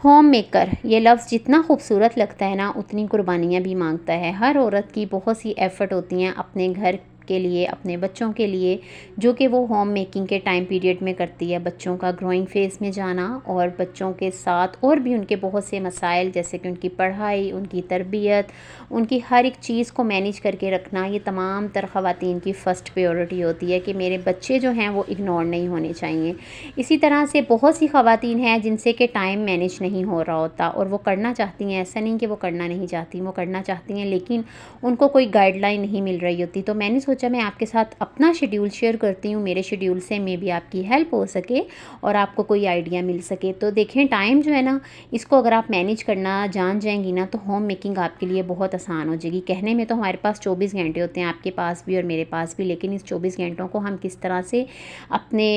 Home maker ये लफ्ज़ जितना खूबसूरत लगता है ना, उतनी कुर्बानियाँ भी मांगता है। हर औरत की बहुत सी एफ़र्ट होती हैं अपने घर के लिए, अपने बच्चों के लिए, जो कि वो होम मेकिंग के टाइम पीरियड में करती है। बच्चों का ग्रोइंग फ़ेज़ में जाना और बच्चों के साथ और भी उनके बहुत से मसाइल, जैसे कि उनकी पढ़ाई, उनकी तरबियत, उनकी हर एक चीज़ को मैनेज करके रखना, ये तमाम तर ख़वातीन की फ़र्स्ट प्रायोरिटी होती है कि मेरे बच्चे जो हैं वो इग्नोर नहीं होने चाहिए। इसी तरह से बहुत सी ख़वातीन हैं जिनसे कि टाइम मैनेज नहीं हो रहा होता और वो करना चाहती हैं, ऐसा नहीं कि वो करना नहीं चाहती, वो करना चाहती हैं, लेकिन उनको कोई गाइडलाइन नहीं मिल रही होती। तो मैंने सोचा मैं आपके साथ अपना शेड्यूल शेयर करती हूँ, मेरे शेड्यूल से मे बी आपकी हेल्प हो सके और आपको कोई आइडिया मिल सके। तो देखें, टाइम जो है ना, इसको अगर आप मैनेज करना जान जाएंगी ना, तो होम मेकिंग आपके लिए बहुत आसान हो जाएगी। कहने में तो हमारे पास 24 घंटे होते हैं, आपके पास भी और मेरे पास भी, लेकिन इस 24 घंटों को हम किस तरह से अपने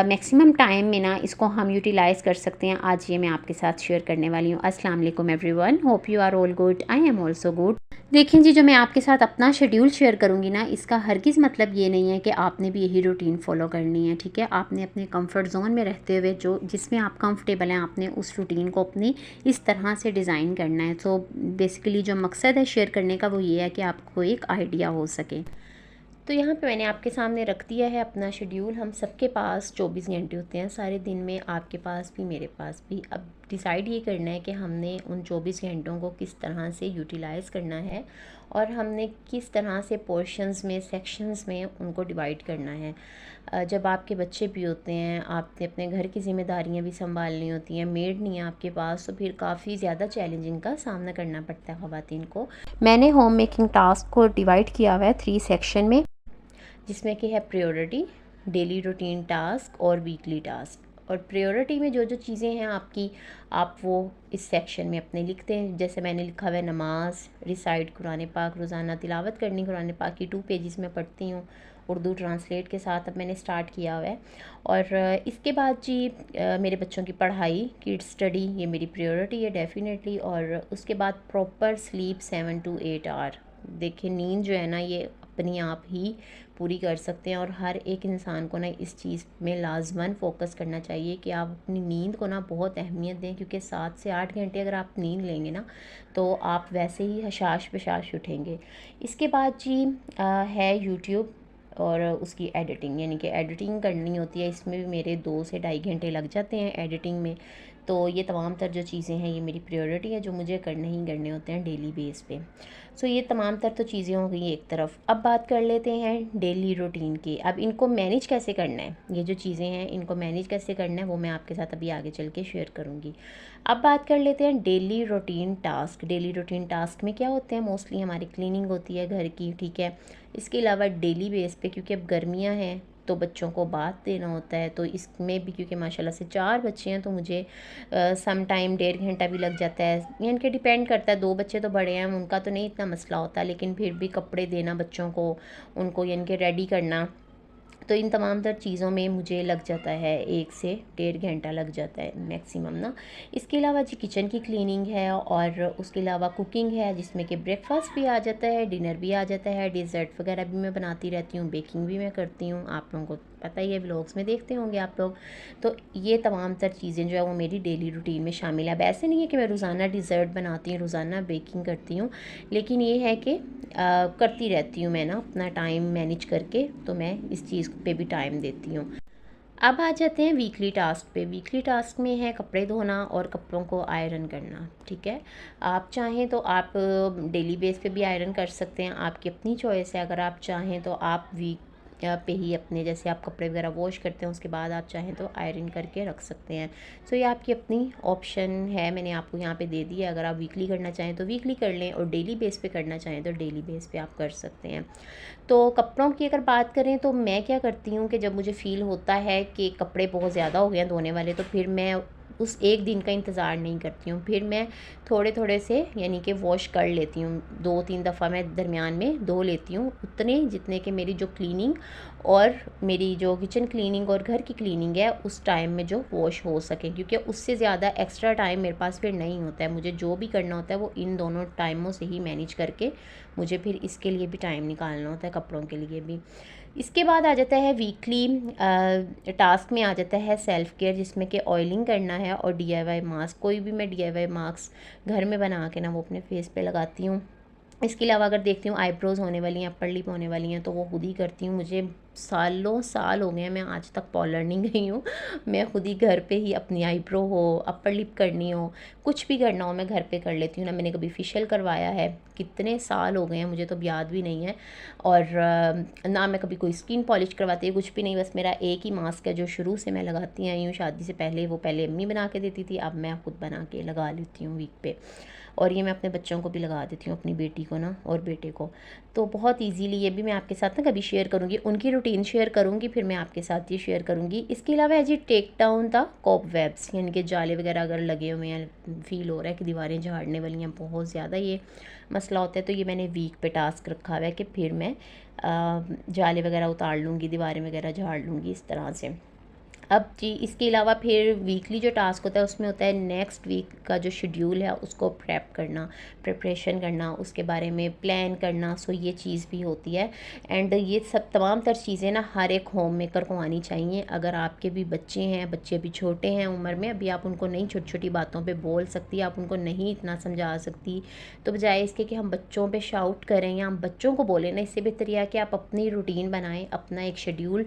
मैक्सिमम टाइम में ना इसको हम यूटिलाइज़ कर सकते हैं, आज ये मैं आपके साथ शेयर करने वाली हूँ। अस्सलाम वालेकुम everyone, hope you are all good, I am also good. देखें जी, जो मैं आपके साथ अपना शेड्यूल शेयर करूँगी ना, इसका हरगिज़ मतलब ये नहीं है कि आपने भी यही रूटीन फॉलो करनी है, ठीक है। आपने अपने कंफर्ट जोन में रहते हुए जो जिसमें आप कंफर्टेबल हैं, आपने उस रूटीन को अपनी इस तरह से डिज़ाइन करना है। तो बेसिकली जो मकसद है शेयर करने का वो ये है कि आपको एक आइडिया हो सके। तो यहाँ पे मैंने आपके सामने रख दिया है अपना शेड्यूल। हम सबके पास 24 घंटे होते हैं सारे दिन में, आपके पास भी मेरे पास भी। अब डिसाइड ये करना है कि हमने उन 24 घंटों को किस तरह से यूटिलाइज़ करना है और हमने किस तरह से पोर्शंस में, सेक्शंस में उनको डिवाइड करना है। जब आपके बच्चे भी होते हैं, आपने अपने घर की ज़िम्मेदारियाँ भी संभालनी होती हैं, मेड नहीं है आपके पास, तो फिर काफ़ी ज़्यादा चैलेंजिंग का सामना करना पड़ता है ख़वातीन को। मैंने होम मेकिंग टास्क को डिवाइड किया हुआ है 3 सेक्शन में, जिसमें कि है प्रायोरिटी, डेली रूटीन टास्क और वीकली टास्क। और प्रायोरिटी में जो जो चीज़ें हैं आपकी, आप वो इस सेक्शन में अपने लिखते हैं। जैसे मैंने लिखा हुआ है नमाज, रिसाइट कुरान पाक, रोज़ाना तिलावत करनी कुरान पाक की 2 पेजेस में पढ़ती हूँ, उर्दू ट्रांसलेट के साथ अब मैंने स्टार्ट किया हुआ है। और इसके बाद जी मेरे बच्चों की पढ़ाई, किड स्टडी, ये मेरी प्रायोरिटी है डेफ़िनेटली। और उसके बाद प्रॉपर स्लीप 7 to 8 आवर। देखिए, नींद जो है ना, ये अपनी आप ही पूरी कर सकते हैं और हर एक इंसान को ना इस चीज़ में लाजमन फ़ोकस करना चाहिए कि आप अपनी नींद को ना बहुत अहमियत दें, क्योंकि 7 से 8 घंटे अगर आप नींद लेंगे ना, तो आप वैसे ही हशाश बशाश उठेंगे। इसके बाद जी है यूट्यूब और उसकी एडिटिंग, यानी कि एडिटिंग करनी होती है। इसमें भी मेरे 2 से ढाई घंटे लग जाते हैं एडिटिंग में। तो ये तमाम तर जो चीज़ें हैं, ये मेरी प्रायोरिटी है, जो मुझे करने ही करने होते हैं डेली बेस पे। सो ये तमाम तर तो चीज़ें हो गई एक तरफ। अब बात कर लेते हैं डेली रूटीन की। अब इनको मैनेज कैसे करना है, ये जो चीज़ें हैं इनको मैनेज कैसे करना है, वो मैं आपके साथ अभी आगे चल के शेयर करूँगी। अब बात कर लेते हैं daily routine task. Daily routine task में क्या होते हैं, मोस्टली हमारी क्लीनिंग होती है घर की, ठीक है। इसके अलावा डेली बेस पे, क्योंकि अब गर्मियाँ हैं तो बच्चों को बात देना होता है, तो इसमें भी क्योंकि माशाल्लाह से 4 बच्चे हैं, तो मुझे सम टाइम 1.5 घंटा भी लग जाता है। यानी कि डिपेंड करता है, 2 बच्चे तो बड़े हैं, उनका तो नहीं इतना मसला होता, लेकिन फिर भी कपड़े देना बच्चों को, उनको यानी कि रेडी करना, तो इन तमाम तर चीज़ों में मुझे लग जाता है 1 से 1.5 घंटा लग जाता है मैक्सिमम ना। इसके अलावा जी किचन की क्लीनिंग है और उसके अलावा कुकिंग है, जिसमें कि ब्रेकफास्ट भी आ जाता है, डिनर भी आ जाता है, डिज़र्ट वगैरह भी मैं बनाती रहती हूँ, बेकिंग भी मैं करती हूँ। आप लोगों को पता ही है, व्लॉग्स में देखते होंगे आप लोग। तो ये तमाम तर चीज़ें जो है वो मेरी डेली रूटीन में शामिल है। अब ऐसे नहीं है कि मैं रोज़ाना डिज़र्ट बनाती हूँ, रोज़ाना बेकिंग करती हूँ, लेकिन ये है कि करती रहती हूँ मैं ना अपना टाइम मैनेज करके, तो मैं इस चीज़ पे भी टाइम देती हूँ। अब आ जाते हैं वीकली टास्क पे। वीकली टास्क में है कपड़े धोना और कपड़ों को आयरन करना, ठीक है। आप चाहें तो आप डेली बेस पे भी आयरन कर सकते हैं, आपकी अपनी चॉइस है। अगर आप चाहें तो आप वीक पे ही अपने, जैसे आप कपड़े वगैरह वॉश करते हैं उसके बाद आप चाहें तो आयरन करके रख सकते हैं। सो ये आपकी अपनी ऑप्शन है, मैंने आपको यहाँ पे दे दिया। अगर आप वीकली करना चाहें तो वीकली कर लें और डेली बेस पे करना चाहें तो डेली बेस पे आप कर सकते हैं। तो कपड़ों की अगर बात करें तो मैं क्या करती हूँ कि जब मुझे फ़ील होता है कि कपड़े बहुत ज़्यादा हो गए हैं धोने वाले, तो फिर मैं उस एक दिन का इंतज़ार नहीं करती हूँ, फिर मैं थोड़े थोड़े से यानी कि वॉश कर लेती हूँ। 2-3 दफ़ा मैं दरमियान में धो लेती हूँ, उतने जितने कि मेरी जो क्लीनिंग और मेरी जो किचन क्लीनिंग और घर की क्लीनिंग है उस टाइम में जो वॉश हो सके, क्योंकि उससे ज़्यादा एक्स्ट्रा टाइम मेरे पास फिर नहीं होता है। मुझे जो भी करना होता है वो इन दोनों टाइमों से ही मैनेज करके मुझे फिर इसके लिए भी टाइम निकालना होता है, कपड़ों के लिए भी। इसके बाद आ जाता है वीकली टास्क में आ जाता है सेल्फ़ केयर, जिसमें कि ऑयलिंग करना है और DIY मास्क, कोई भी मैं DIY मास्क घर में बना के ना वो अपने फेस पे लगाती हूँ। इसके अलावा अगर देखती हूँ आईब्रोज़ होने वाली हैं, अपर लिप होने वाली हैं, तो वो खुद ही करती हूँ। मुझे सालों साल हो गए हैं, मैं आज तक पार्लर नहीं गई हूँ। मैं खुद ही घर पे ही अपनी आईब्रो हो, अपर लिप करनी हो, कुछ भी करना हो मैं घर पे कर लेती हूँ। ना मैंने कभी फेशियल करवाया है, कितने साल हो गए हैं मुझे तो याद भी नहीं है। और ना मैं कभी कोई स्किन पॉलिश करवाती हूँ, कुछ भी नहीं। बस मेरा एक ही मास्क है जो शुरू से मैं लगाती आई हूँ शादी से पहले। वो पहले अम्मी बना के देती थी, अब मैं खुद बना के लगा लेती हूँ वीक पे। और ये मैं अपने बच्चों को भी लगा देती हूँ, अपनी बेटी को ना और बेटे को। तो बहुत इजीली ये भी मैं आपके साथ ना कभी शेयर करूँगी, उनकी रूटीन शेयर करूँगी, फिर मैं आपके साथ ये शेयर करूँगी। इसके अलावा एज ये टेक डाउन था कॉब वेब्स, यानी कि जाले वगैरह अगर लगे हुए हैं, फील हो रहा है कि दीवारें झाड़ने वाली हैं, बहुत ज़्यादा ये मसला होता है, तो ये मैंने वीक पे टास्क रखा हुआ है कि फिर मैं जाले वगैरह उतार लूँगी, दीवारें वगैरह झाड़ लूँगी इस तरह से। अब जी इसके अलावा फिर वीकली जो टास्क होता है उसमें होता है नेक्स्ट वीक का जो शेड्यूल है उसको प्रिपरेशन करना, उसके बारे में प्लान करना। सो ये चीज़ भी होती है। एंड ये सब तमाम तर चीज़ें ना हर एक होम मेकर को आनी चाहिए। अगर आपके भी बच्चे हैं, बच्चे अभी छोटे हैं उम्र में, अभी आप उनको नहीं छोटी छोटी बातों पे बोल सकती, आप उनको नहीं इतना समझा सकती, तो बजाय इसके कि हम बच्चों पे शाउट करें या हम बच्चों को बोलें ना, इससे बेहतर यह है कि आप अपनी रूटीन बनाएं, अपना एक शेड्यूल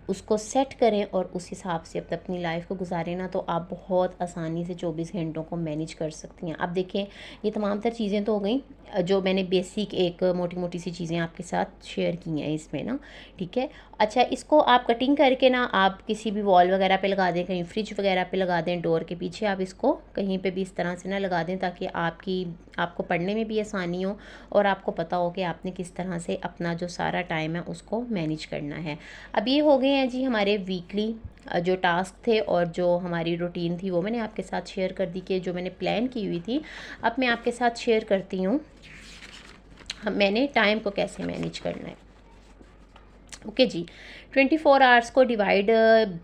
उसको सेट करें और उस हिसाब से अपनी लाइफ को गुजारें ना, तो आप बहुत आसानी से 24 घंटों को मैनेज कर सकती हैं। अब देखें ये तमाम तर चीज़ें तो हो गई जो मैंने बेसिक एक मोटी मोटी सी चीज़ें आपके साथ शेयर की हैं इसमें ना, ठीक है। अच्छा, इसको आप कटिंग करके ना आप किसी भी वॉल वगैरह पे लगा दें, कहीं फ्रिज वगैरह पे लगा दें, डोर के पीछे आप इसको कहीं पे भी इस तरह से ना लगा दें, ताकि आपको पढ़ने में भी आसानी हो और आपको पता हो कि आपने किस तरह से अपना जो सारा टाइम है उसको मैनेज करना है। अब ये हो गए हैं जी हमारे वीकली जो टास्क थे और जो हमारी रूटीन थी वो मैंने आपके साथ शेयर कर दी कि जो मैंने प्लान की हुई थी। अब मैं आपके साथ शेयर करती हूँ मैंने टाइम को कैसे मैनेज करना है। ओके जी, 24 आवर्स को डिवाइड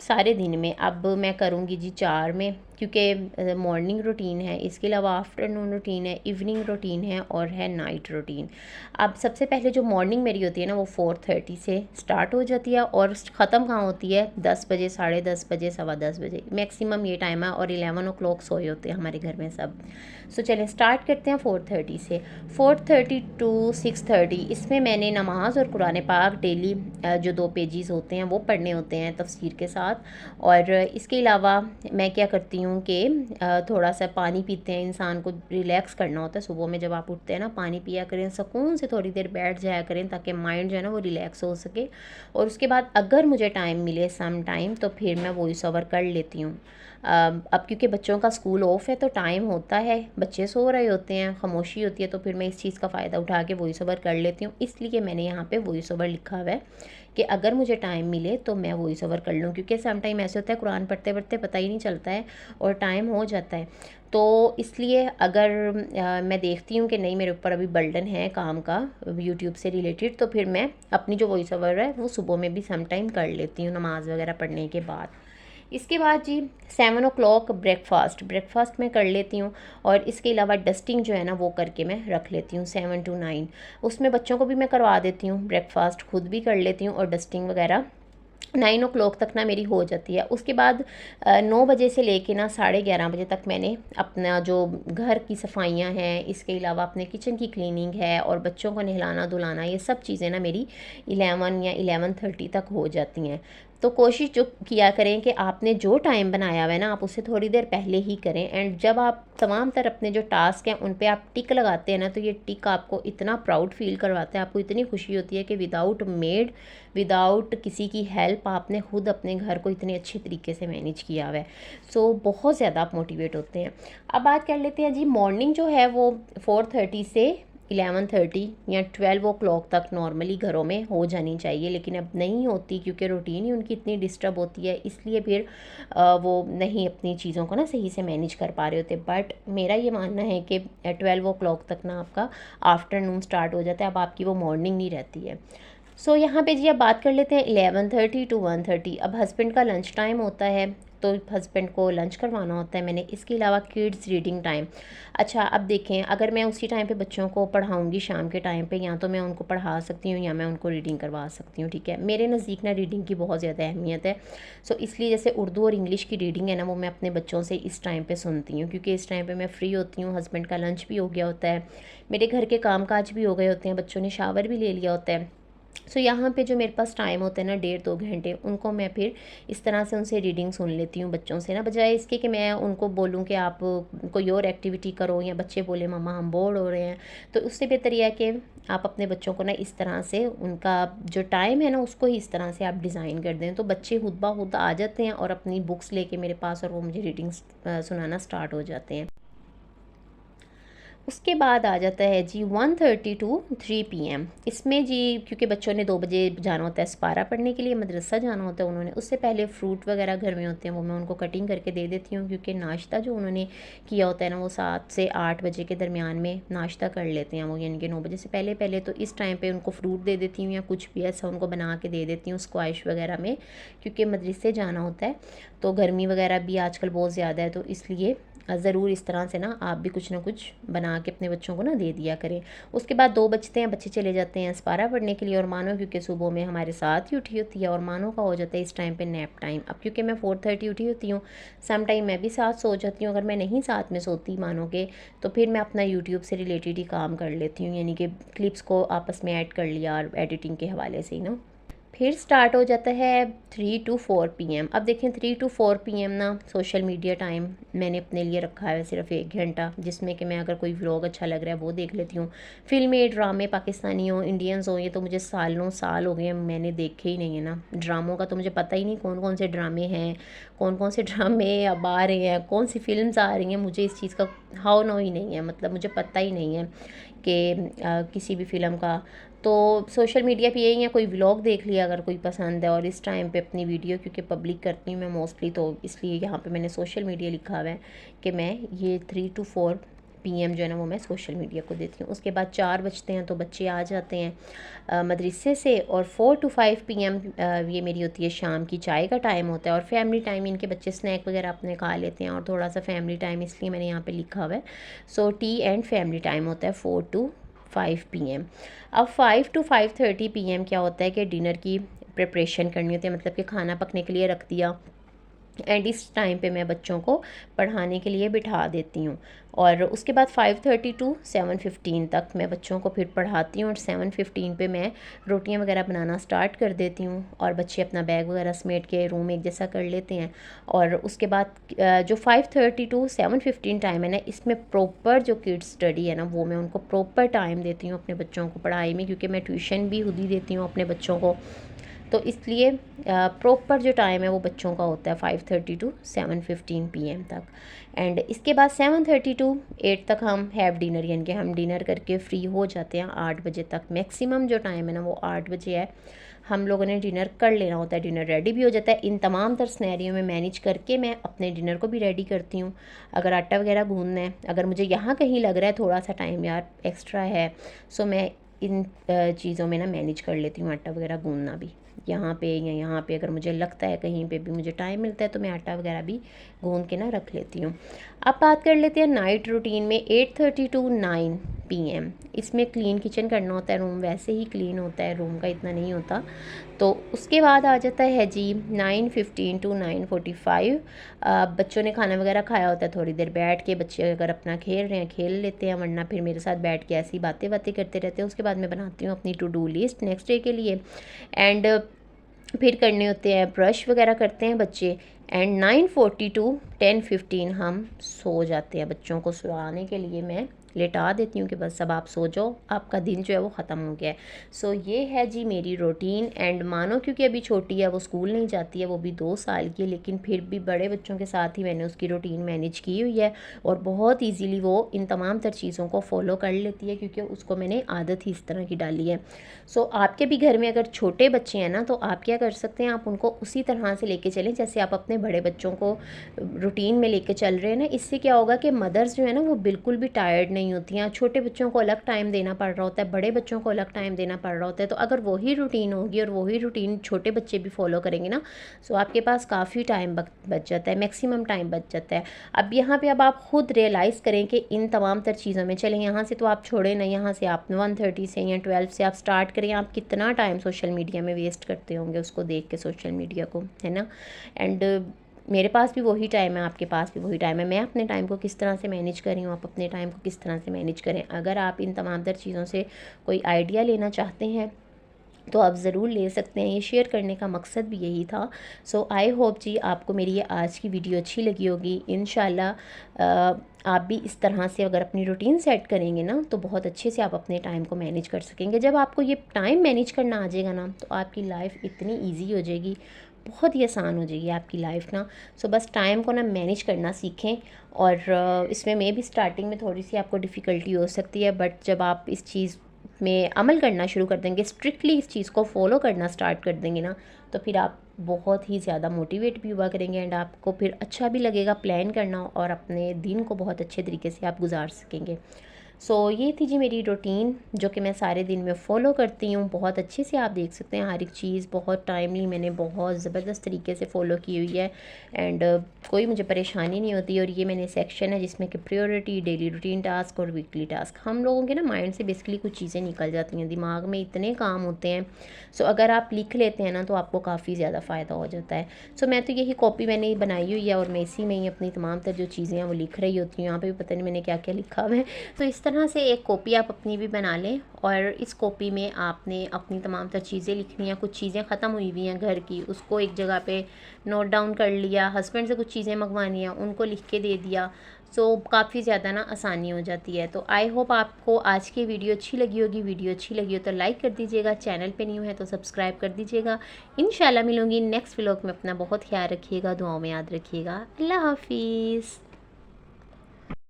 सारे दिन में अब मैं करूँगी जी 4 में, क्योंकि मॉर्निंग रूटीन है, इसके अलावा आफ्टरनून रूटीन है, इवनिंग रूटीन है और है नाइट रूटीन। अब सबसे पहले जो मॉर्निंग मेरी होती है ना वो 4:30 से स्टार्ट हो जाती है और ख़त्म कहाँ होती है 10 बजे, 10:30 बजे, 10:15 बजे, मैक्सिमम ये टाइम है। और 11 o'clock सोए होते हैं हमारे घर में सब। सो चलें स्टार्ट करते हैं 4:30 से। 4:30 to 6:30 इसमें मैंने नमाज और कुरान पाक डेली जो 2 पेजेस होते हैं वो पढ़ने होते हैं तफसीर के साथ। और इसके अलावा मैं क्या करती हूँ कि थोड़ा सा पानी पीते हैं, इंसान को रिलैक्स करना होता है। सुबह में जब आप उठते हैं ना पानी पिया करें, सुकून से थोड़ी देर बैठ जाया करें ताकि माइंड जो है ना वो रिलैक्स हो सके। और उसके बाद अगर मुझे टाइम मिले सम टाइम तो फिर मैं वॉइस ओवर कर लेती हूँ। अब क्योंकि बच्चों का स्कूल ऑफ है तो टाइम होता है, बच्चे सो रहे होते हैं, खामोशी होती है, तो फिर मैं इस चीज़ का फ़ायदा उठा के वॉइस ओवर कर लेती हूँ। इसलिए मैंने यहाँ पे वॉइस ओवर लिखा हुआ है कि अगर मुझे टाइम मिले तो मैं वॉइस ओवर कर लूँ, क्योंकि सम टाइम ऐसे होता है कुरान पढ़ते पढ़ते पता ही नहीं चलता है और टाइम हो जाता है। तो इसलिए अगर मैं देखती हूँ कि नहीं मेरे ऊपर अभी बर्डन है काम का यूट्यूब से रिलेटेड, तो फिर मैं अपनी जो वॉइस ओवर है वो सुबह में भी सम टाइम कर लेती हूँ नमाज़ वगैरह पढ़ने के बाद। इसके बाद जी 7 o'clock ब्रेकफास्ट मैं कर लेती हूँ। और इसके अलावा डस्टिंग जो है ना वो करके मैं रख लेती हूँ 7 to 9। उसमें बच्चों को भी मैं करवा देती हूँ, ब्रेकफास्ट खुद भी कर लेती हूँ और डस्टिंग वगैरह 9 o'clock तक ना मेरी हो जाती है। उसके बाद 9 बजे से लेके ना 11:30 बजे तक मैंने अपना जो घर की सफाइयाँ हैं, इसके अलावा अपने किचन की क्लीनिंग है और बच्चों को नहलाना धुलाना, ये सब चीज़ें ना मेरी 11 या 11:30 तक हो जाती हैं। तो कोशिश जो किया करें कि आपने जो टाइम बनाया हुआ है ना आप उससे थोड़ी देर पहले ही करें। एंड जब आप तमाम तर अपने जो टास्क हैं उन पे आप टिक लगाते हैं ना, तो ये टिक आपको इतना प्राउड फील करवाता है, आपको इतनी खुशी होती है कि विदाउट किसी की हेल्प आपने खुद अपने घर को इतने अच्छे तरीके से मैनेज किया हुआ है। सो बहुत ज़्यादा आप मोटिवेट होते हैं। अब बात कर लेते हैं जी मॉर्निंग जो है वो 4:30 से 11:30 या 12 o'clock तक नॉर्मली घरों में हो जानी चाहिए, लेकिन अब नहीं होती क्योंकि रूटीन ही उनकी इतनी डिस्टर्ब होती है, इसलिए फिर वो नहीं अपनी चीज़ों को ना सही से मैनेज कर पा रहे होते। बट मेरा ये मानना है कि 12 o'clock तक ना आपका आफ्टरनून स्टार्ट हो जाता है, अब आपकी वो मॉर्निंग नहीं रहती है। सो यहाँ पे जी अब बात कर लेते हैं 11:30 to 1:30। अब हस्बैंड का लंच टाइम होता है तो हस्बैंड को लंच करवाना होता है मैंने। इसके अलावा किड्स रीडिंग टाइम। अच्छा अब देखें, अगर मैं उसी टाइम पे बच्चों को पढ़ाऊँगी शाम के टाइम पे, या तो मैं उनको पढ़ा सकती हूँ या मैं उनको रीडिंग करवा सकती हूँ, ठीक है। मेरे नज़दीक ना रीडिंग की बहुत ज़्यादा अहमियत है। सो इसलिए जैसे उर्दू और इंग्लिश की रीडिंग है ना, वो मैं अपने बच्चों से इस टाइम पे सुनती हूँ, क्योंकि इस टाइम पे मैं फ्री होती हूँ, हस्बैंड का लंच भी हो गया होता है, मेरे घर के काम काज भी हो गए होते हैं, बच्चों ने शावर भी ले लिया होता है। सो यहाँ पे जो मेरे पास टाइम होता है ना 1.5-2 घंटे, उनको मैं फिर इस तरह से उनसे रीडिंग सुन लेती हूँ बच्चों से ना, बजाय इसके कि मैं उनको बोलूँ कि आप कोई और एक्टिविटी करो, या बच्चे बोले मम्मा हम बोर्ड हो रहे हैं। तो उससे बेहतर यह है कि आप अपने बच्चों को ना इस तरह से, उनका जो टाइम है ना उसको ही इस तरह से आप डिज़ाइन कर दें, तो बच्चे खुद ब खुद आ जाते हैं और अपनी बुक्स लेके मेरे पास, और वो मुझे रीडिंग सुनाना स्टार्ट हो जाते हैं। उसके बाद आ जाता है जी 1:30 टू 3 PM। इसमें जी क्योंकि बच्चों ने 2 बजे जाना होता है सपारा पढ़ने के लिए, मदरसा जाना होता है उन्होंने, उससे पहले फ्रूट वगैरह घर में होते हैं वो मैं उनको कटिंग करके दे देती हूँ, क्योंकि नाश्ता जो उन्होंने किया होता है ना वो 7 से 8 बजे के दरमियान में नाश्ता कर लेते हैं वो, यानी कि 9 बजे से पहले पहले। तो इस टाइम पर उनको फ्रूट दे देती हूँ या कुछ भी ऐसा उनको बना के दे देती हूँ स्क्वाश वगैरह में, क्योंकि मदरसे जाना होता है तो गर्मी वगैरह भी आजकल बहुत ज़्यादा है, तो इसलिए ज़रूर इस तरह से ना आप भी कुछ ना कुछ बना के अपने बच्चों को ना दे दिया करें। उसके बाद 2 बजते हैं, बच्चे चले जाते हैं सपारा पढ़ने के लिए, और मानो क्योंकि सुबह में हमारे साथ ही उठी होती है, और मानो का हो जाता है इस टाइम पे नैप टाइम। अब क्योंकि मैं 4:30 उठी होती हूँ, सम टाइम मैं भी साथ सो जाती हूँ, अगर मैं नहीं साथ में सोती मानो के, तो फिर मैं अपना यूट्यूब से रिलेटेड ही काम कर लेती हूँ, यानी कि क्लिप्स को आपस में ऐड कर लिया और एडिटिंग के हवाले से ही ना। फिर स्टार्ट हो जाता है 3 टू 4 PM। अब देखें 3 टू 4 PM ना सोशल मीडिया टाइम मैंने अपने लिए रखा है सिर्फ 1 घंटा, जिसमें कि मैं अगर कोई व्लॉग अच्छा लग रहा है वो देख लेती हूँ। फिल्में ड्रामे पाकिस्तानी हो इंडियंस हो, ये तो मुझे सालों साल हो गए हैं मैंने देखे ही नहीं है ना। ड्रामों का तो मुझे पता ही नहीं कौन कौन से ड्रामे हैं, कौन कौन से ड्रामे अब आ रहे हैं, कौन सी फिल्म्स आ रही हैं, मुझे इस चीज़ का हाव नो ही नहीं है, मतलब मुझे पता ही नहीं है कि किसी भी फ़िल्म का। तो सोशल मीडिया पे यही है, कोई व्लॉग देख लिया अगर कोई पसंद है, और इस टाइम पे अपनी वीडियो क्योंकि पब्लिक करती हूँ मैं मोस्टली, तो इसलिए यहाँ पे मैंने सोशल मीडिया लिखा हुआ है कि मैं ये 3 टू 4 PM जो है ना वो मैं सोशल मीडिया को देती हूँ। उसके बाद 4 बजते हैं तो बच्चे आ जाते हैं मदरसे से, और 4 टू 5 PM ये मेरी होती है शाम की चाय का टाइम होता है, और फैमिली टाइम, इनके बच्चे स्नैक वगैरह अपने खा लेते हैं, और थोड़ा सा फैमिली टाइम इसलिए मैंने यहाँ पे लिखा हुआ है। So T and family time होता है 4 टू 5 PM। अब 5 टू 5:30 PM क्या होता है कि डिनर की प्रिपरेशन करनी होती है, मतलब कि खाना पकने के लिए रख दिया, एंड इस टाइम पे मैं बच्चों को पढ़ाने के लिए बिठा देती हूँ। और उसके बाद 5:30 टू 7:15 तक मैं बच्चों को फिर पढ़ाती हूँ, और 7:15 पे मैं रोटियां वगैरह बनाना स्टार्ट कर देती हूँ, और बच्चे अपना बैग वगैरह समेट के रूम एक जैसा कर लेते हैं। और उसके बाद जो 5:30 टू 7:15 टाइम है ना, इसमें प्रॉपर जो किड्स स्टडी है ना वो मैं उनको प्रॉपर टाइम देती हूँ अपने बच्चों को पढ़ाई में, क्योंकि मैं ट्यूशन भी खुद ही देती हूँ अपने बच्चों को, तो इसलिए प्रॉपर जो टाइम है वो बच्चों का होता है 5:30 टू 7:15 PM तक। एंड इसके बाद 7:30 टू 8 तक हम हैव डिनर, यानी कि हम डिनर करके फ्री हो जाते हैं 8 बजे तक। मैक्सिमम जो टाइम है ना वो 8 बजे है, हम लोगों ने डिनर कर लेना होता है, डिनर रेडी भी हो जाता है। इन तमाम तर स्नैरियो में मैनेज करके मैं अपने डिनर को भी रेडी करती हूँ। अगर आटा वगैरह गूंदना है, अगर मुझे यहाँ कहीं लग रहा है थोड़ा सा टाइम यार एक्स्ट्रा है, सो मैं इन चीज़ों में ना मैनेज कर लेती हूँ आटा वगैरह गूंदना भी, यहाँ पे या यहाँ पे अगर मुझे लगता है कहीं पे भी मुझे टाइम मिलता है तो मैं आटा वगैरह भी गूंद के ना रख लेती हूँ। अब बात कर लेते हैं नाइट रूटीन में 8:30 टू 9 PM। इसमें क्लीन किचन करना होता है, रूम वैसे ही क्लीन होता है, रूम का इतना नहीं होता। तो उसके बाद आ जाता है जी 9:15 टू 9:45। बच्चों ने खाना वगैरह खाया होता है, थोड़ी देर बैठ के बच्चे अगर अपना खेल रहे हैं खेल लेते हैं, वरना फिर मेरे साथ बैठ के ऐसी बातें बातें करते रहते हैं। उसके बाद मैं बनाती हूँ अपनी to do list next day के लिए, एंड फिर करने होते हैं ब्रश वगैरह करते हैं बच्चे, एंड 9:40 टू 10:15 हम सो जाते हैं। बच्चों को सुलाने के लिए मैं लेटा देती हूँ कि बस अब आप सो जाओ, आपका दिन जो है वो ख़त्म हो गया है। सो ये है जी मेरी रूटीन। एंड मानो क्योंकि अभी छोटी है, वो स्कूल नहीं जाती है, वो भी 2 साल की है, लेकिन फिर भी बड़े बच्चों के साथ ही मैंने उसकी रूटीन मैनेज की हुई है, और बहुत ईजीली वो इन तमाम तर चीज़ों को फॉलो कर लेती है, क्योंकि उसको मैंने आदत ही इस तरह की डाली है। सो आपके भी घर में अगर छोटे बच्चे हैं ना, तो आप क्या कर सकते हैं, आप उनको उसी तरह से लेके चलें जैसे आप अपने बड़े बच्चों को रूटीन में लेके चल रहे हैं ना। इससे क्या होगा कि मदर्स जो है ना वो बिल्कुल भी टायर्ड नहीं होती हैं, छोटे बच्चों को अलग टाइम देना पड़ रहा होता है, बड़े बच्चों को अलग टाइम देना पड़ रहा होता है। तो अगर वही रूटीन होगी और वही रूटीन छोटे बच्चे भी फॉलो करेंगे ना, सो आपके पास काफ़ी टाइम बच जाता है, मैक्सिमम टाइम बच जाता है। अब यहाँ पे अब आप खुद रियलाइज़ करें कि इन तमाम तर चीज़ों में चलें, यहाँ से तो आप छोड़ें ना, यहाँ से आप 1:30 से या 12 से आप स्टार्ट करें। आप कितना टाइम सोशल मीडिया में वेस्ट करते होंगे उसको देख के, सोशल मीडिया को, है ना। एंड मेरे पास भी वही टाइम है, आपके पास भी वही टाइम है। मैं अपने टाइम को किस तरह से मैनेज कर रही हूँ, आप अपने टाइम को किस तरह से मैनेज करें। अगर आप इन तमाम तर चीज़ों से कोई आइडिया लेना चाहते हैं तो आप ज़रूर ले सकते हैं, ये शेयर करने का मकसद भी यही था। सो आई होप जी आपको मेरी ये आज की वीडियो अच्छी लगी होगी। इंशाल्लाह आप भी इस तरह से अगर अपनी रूटीन सेट करेंगे ना, तो बहुत अच्छे से आप अपने टाइम को मैनेज कर सकेंगे। जब आपको ये टाइम मैनेज करना आ जाएगा ना, तो आपकी लाइफ इतनी ईजी हो जाएगी, बहुत ही आसान हो जाएगी आपकी लाइफ ना। सो बस टाइम को ना मैनेज करना सीखें। और इसमें मैं भी स्टार्टिंग में थोड़ी सी आपको डिफ़िकल्टी हो सकती है, बट जब आप इस चीज़ में अमल करना शुरू कर देंगे, स्ट्रिक्टली इस चीज़ को फॉलो करना स्टार्ट कर देंगे ना, तो फिर आप बहुत ही ज़्यादा मोटिवेट भी हुआ करेंगे एंड आपको फिर अच्छा भी लगेगा प्लान करना, और अपने दिन को बहुत अच्छे तरीके से आप गुजार सकेंगे। सो ये थी जी मेरी रूटीन, जो कि मैं सारे दिन में फ़ॉलो करती हूँ। बहुत अच्छे से आप देख सकते हैं, हर एक चीज़ बहुत टाइमली मैंने बहुत ज़बरदस्त तरीके से फ़ॉलो की हुई है। एंड कोई मुझे परेशानी नहीं होती। और ये मैंने सेक्शन है जिसमें कि प्रायोरिटी, डेली रूटीन टास्क और वीकली टास्क। हम लोगों के ना माइंड से बेसिकली कुछ चीज़ें निकल जाती हैं, दिमाग में इतने काम होते हैं। सो अगर आप लिख लेते हैं ना, तो आपको काफ़ी ज़्यादा फ़ायदा हो जाता है। सो मैं तो यही कॉपी मैंने बनाई हुई है, और मैं इसी में ही अपनी तमाम तर जो चीज़ें हैं वो लिख रही होती हूँ। यहाँ पे भी पता नहीं मैंने क्या क्या लिखा हुआ है। तो इस तरह से एक कॉपी आप अपनी भी बना लें, और इस कॉपी में आपने अपनी तमाम तर चीज़ें लिखनी है। कुछ चीज़ें ख़त्म हुई हुई हैं घर की, उसको एक जगह पे नोट डाउन कर लिया। हस्बैंड से कुछ चीज़ें मंगवानी है, उनको लिख के दे दिया। सो काफ़ी ज़्यादा ना आसानी हो जाती है। तो आई होप आपको आज की वीडियो अच्छी लगी होगी। वीडियो अच्छी लगी हो तो लाइक कर दीजिएगा, चैनल पे न्यू है तो सब्सक्राइब कर दीजिएगा। इंशाल्लाह मिलूँगी नेक्स्ट व्लॉग में। अपना बहुत ख्याल रखिएगा, दुआओं में याद रखिएगा। अल्लाह हाफिज़।